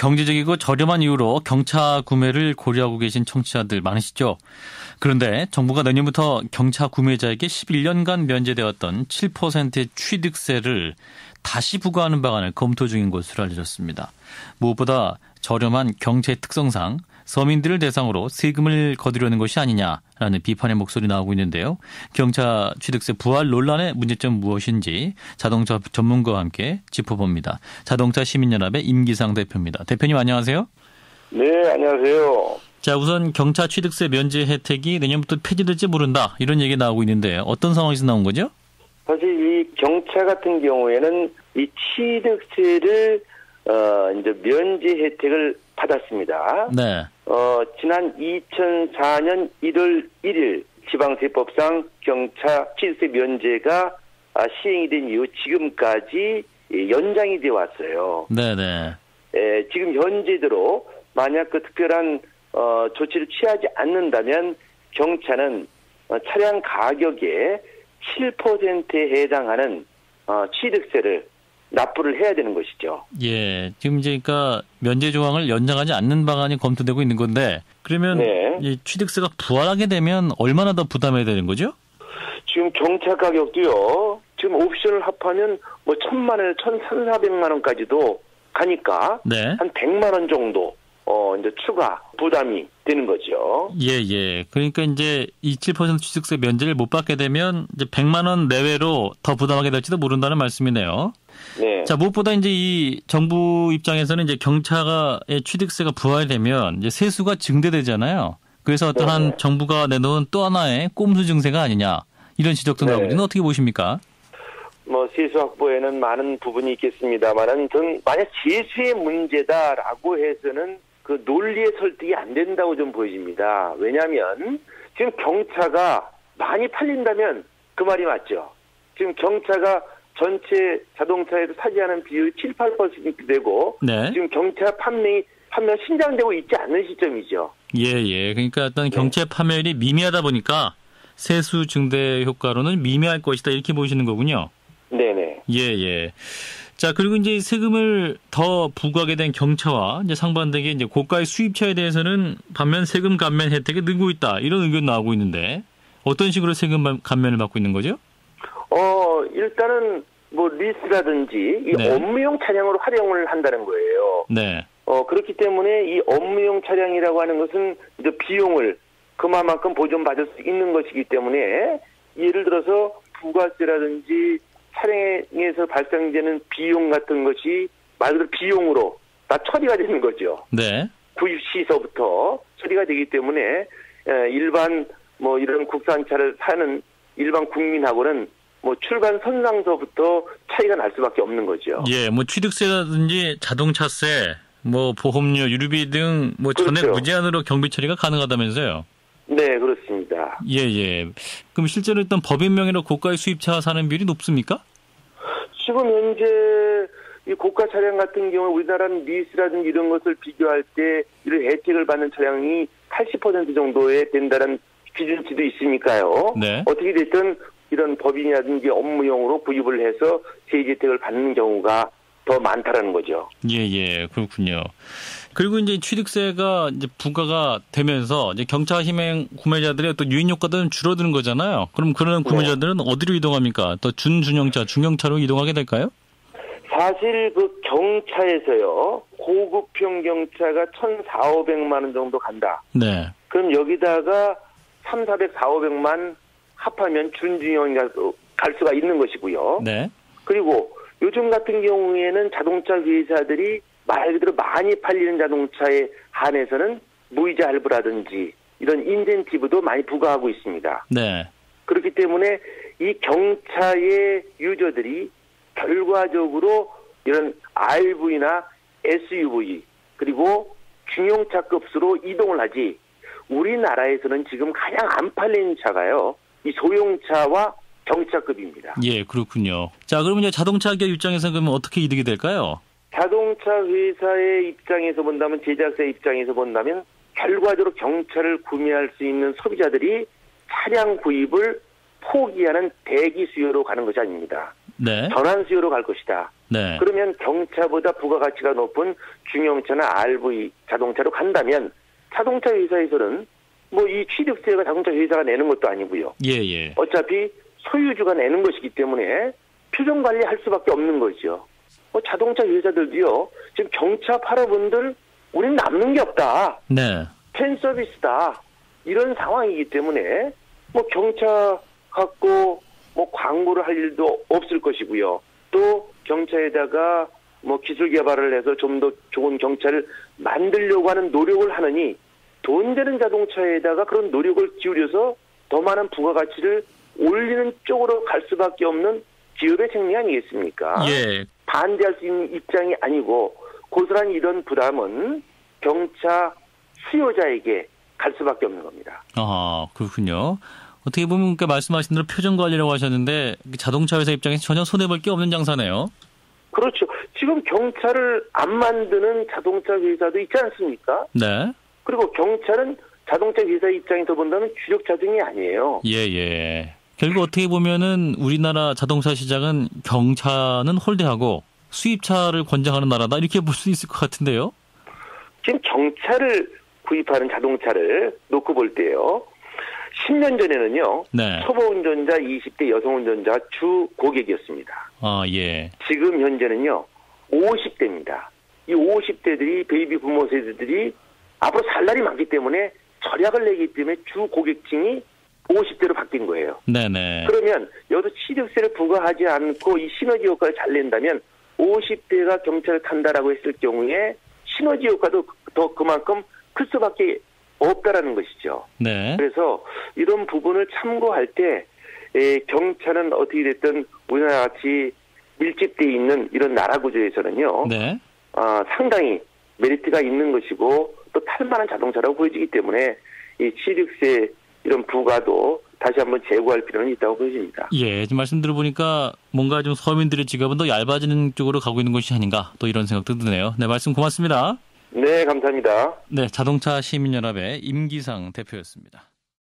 경제적이고 저렴한 이유로 경차 구매를 고려하고 계신 청취자들 많으시죠? 그런데 정부가 내년부터 경차 구매자에게 11년간 면제되었던 7%의 취득세를 다시 부과하는 방안을 검토 중인 것으로 알려졌습니다. 무엇보다 저렴한 경차의 특성상 서민들을 대상으로 세금을 거두려는 것이 아니냐라는 비판의 목소리 나오고 있는데요. 경차 취득세 부활 논란의 문제점 무엇인지 자동차 전문가와 함께 짚어봅니다. 자동차 시민연합의 임기상 대표입니다. 대표님 안녕하세요. 네, 안녕하세요. 자, 우선 경차 취득세 면제 혜택이 내년부터 폐지될지 모른다 이런 얘기 나오고 있는데 어떤 상황에서 나온 거죠? 사실 이 경차 같은 경우에는 이 취득세를 이제 면제 혜택을 받았습니다. 네. 지난 2004년 1월 1일 지방세법상 경차 취득세 면제가 시행이 된 이후 지금까지 연장이 되어 왔어요. 네네. 지금 현재대로 만약 그 특별한 조치를 취하지 않는다면 경차는 차량 가격의 7%에 해당하는 취득세를 납부를 해야 되는 것이죠. 예, 지금 이제 그러니까 면제 조항을 연장하지 않는 방안이 검토되고 있는 건데 그러면 네. 이 취득세가 부활하게 되면 얼마나 더 부담해야 되는 거죠? 지금 경차 가격도요. 지금 옵션을 합하면 뭐 1,000만 원, 1,400만 원까지도 가니까 네. 한 100만 원 정도 이제 추가 부담이 되는 거죠. 예. 그러니까 이제 27% 취득세 면제를 못 받게 되면 이제 100만 원 내외로 더 부담하게 될지도 모른다는 말씀이네요. 네. 자, 무엇보다 이제 이 정부 입장에서는 이제 경차의 취득세가 부활되면 이제 세수가 증대되잖아요. 그래서 어떠한 정부가 내놓은 또 하나의 꼼수 증세가 아니냐 이런 지적도 나오고 있는데 어떻게 보십니까? 뭐 세수 확보에는 많은 부분이 있겠습니다만은 만약 세수의 문제다라고 해서는 그 논리의 설득이 안 된다고 좀 보여집니다. 왜냐하면 지금 경차가 많이 팔린다면 그 말이 맞죠. 지금 경차가 전체 자동차에서 차지하는 비율이 7, 8% 되고 네. 지금 경차 판매가 신장되고 있지 않는 시점이죠. 예. 그러니까 어떤 경차 판매율이 미미하다 보니까 세수 증대 효과로는 미미할 것이다 이렇게 보시는 거군요. 네네. 예. 자, 그리고 이제 세금을 더 부과하게 된 경차와 이제 상반되게 이제 고가의 수입차에 대해서는 반면 세금 감면 혜택이 늘고 있다 이런 의견 나오고 있는데 어떤 식으로 세금 감면을 받고 있는 거죠? 일단은 뭐 리스라든지 이 업무용 차량으로 활용을 한다는 거예요. 네. 그렇기 때문에 이 업무용 차량이라고 하는 것은 이제 비용을 그만큼 보존받을 수 있는 것이기 때문에 예를 들어서 부가세라든지 차량에서 발생되는 비용 같은 것이 말 그대로 비용으로 다 처리가 되는 거죠. 네. 구입 시서부터 처리가 되기 때문에 일반 뭐 이런 국산차를 사는 일반 국민하고는 뭐 출발 선상서부터 차이가 날 수밖에 없는 거죠. 예, 뭐 취득세라든지 자동차세, 뭐 보험료, 유류비 등 뭐 그렇죠. 전액 무제한으로 경비 처리가 가능하다면서요? 네, 그렇습니다. 예. 그럼 실제로 일단 법인 명의로 고가의 수입차 사는 비율이 높습니까? 지금 현재 이 고가 차량 같은 경우 우리나라는 리스라든지 이런 것을 비교할 때 이런 혜택을 받는 차량이 80% 정도에 된다는 기준치도 있으니까요. 네. 어떻게 됐든 이런 법인이라든지 업무용으로 구입을 해서 세제 혜택을 받는 경우가 더 많다라는 거죠. 예, 그렇군요. 그리고 이제 취득세가 이제 부과가 되면서 이제 경차 희망 구매자들의 또 유인 효과들은 줄어드는 거잖아요. 그럼 그런 구매자들은 어디로 이동합니까? 또 준중형차, 중형차로 이동하게 될까요? 사실 그 경차에서요, 고급형 경차가 1,400~500만 원 정도 간다. 네. 그럼 여기다가 3,400~4,500만 합하면 준중형이라도 갈 수가 있는 것이고요. 네. 그리고 요즘 같은 경우에는 자동차 회사들이 말 그대로 많이 팔리는 자동차에 한해서는 무이자 할부라든지 이런 인센티브도 많이 부과하고 있습니다. 네. 그렇기 때문에 이 경차의 유저들이 결과적으로 이런 RV나 SUV 그리고 중형차급수로 이동을 하지 우리나라에서는 지금 가장 안 팔리는 차가요. 이 소형차와 경차급입니다. 예, 그렇군요. 자, 그러면 이제 자동차 기업 입장에서 그러면 어떻게 이득이 될까요? 자동차 회사의 입장에서 본다면 제작사 입장에서 본다면 결과적으로 경차를 구매할 수 있는 소비자들이 차량 구입을 포기하는 대기 수요로 가는 것이 아닙니다. 네. 전환 수요로 갈 것이다. 네. 그러면 경차보다 부가가치가 높은 중형차나 RV 자동차로 간다면 자동차 회사에서는 뭐 이 취득세가 자동차 회사가 내는 것도 아니고요. 예. 어차피 소유주가 내는 것이기 때문에 표정 관리할 수밖에 없는 거죠. 자동차 회사들도요. 지금 경차 팔아분들 우린 남는 게 없다. 네. 팬 서비스다. 이런 상황이기 때문에 뭐 경차 갖고 뭐 광고를 할 일도 없을 것이고요. 또 경차에다가 뭐 기술 개발을 해서 좀 더 좋은 경차를 만들려고 하는 노력을 하느니 돈 되는 자동차에다가 그런 노력을 기울여서 더 많은 부가가치를 올리는 쪽으로 갈 수밖에 없는 기업의 생리 아니겠습니까? 예. 반대할 수 있는 입장이 아니고 고스란히 이런 부담은 경차 수요자에게 갈 수밖에 없는 겁니다. 아, 그렇군요. 어떻게 보면 말씀하신 대로 표정 관리라고 하셨는데 자동차 회사 입장에서 전혀 손해볼 게 없는 장사네요. 그렇죠. 지금 경차를 안 만드는 자동차 회사도 있지 않습니까? 네. 그리고 경차는 자동차 회사 입장에서 본다면 주력 자동이 아니에요. 예. 결국 어떻게 보면은 우리나라 자동차 시장은 경차는 홀대하고 수입차를 권장하는 나라다 이렇게 볼 수 있을 것 같은데요. 지금 경차를 구입하는 자동차를 놓고 볼 때요. 10년 전에는요. 네. 초보 운전자 20대 여성 운전자가 주 고객이었습니다. 아, 예. 지금 현재는요. 50대입니다. 이 50대들이 베이비 부모 세대들이 앞으로 살 날이 많기 때문에 절약을 내기 때문에 주 고객층이 50대로 바뀐 거예요. 네네. 그러면 여기서 취득세를 부과하지 않고 이 시너지 효과를 잘 낸다면 50대가 경차를 탄다라고 했을 경우에 시너지 효과도 더 그만큼 클 수밖에 없다라는 것이죠. 네. 그래서 이런 부분을 참고할 때 경차는 어떻게 됐든 우리나라 같이 밀집되어 있는 이런 나라 구조에서는요. 네. 상당히 메리트가 있는 것이고 또 탈만한 자동차라고 보여지기 때문에 이 취득세 이런 부과도 다시 한번 재고할 필요는 있다고 보여집니다. 예, 지금 말씀 들어보니까 뭔가 좀 서민들의 지갑은 더 얇아지는 쪽으로 가고 있는 것이 아닌가 또 이런 생각도 드네요. 네, 말씀 고맙습니다. 네, 감사합니다. 네, 자동차 시민연합의 임기상 대표였습니다.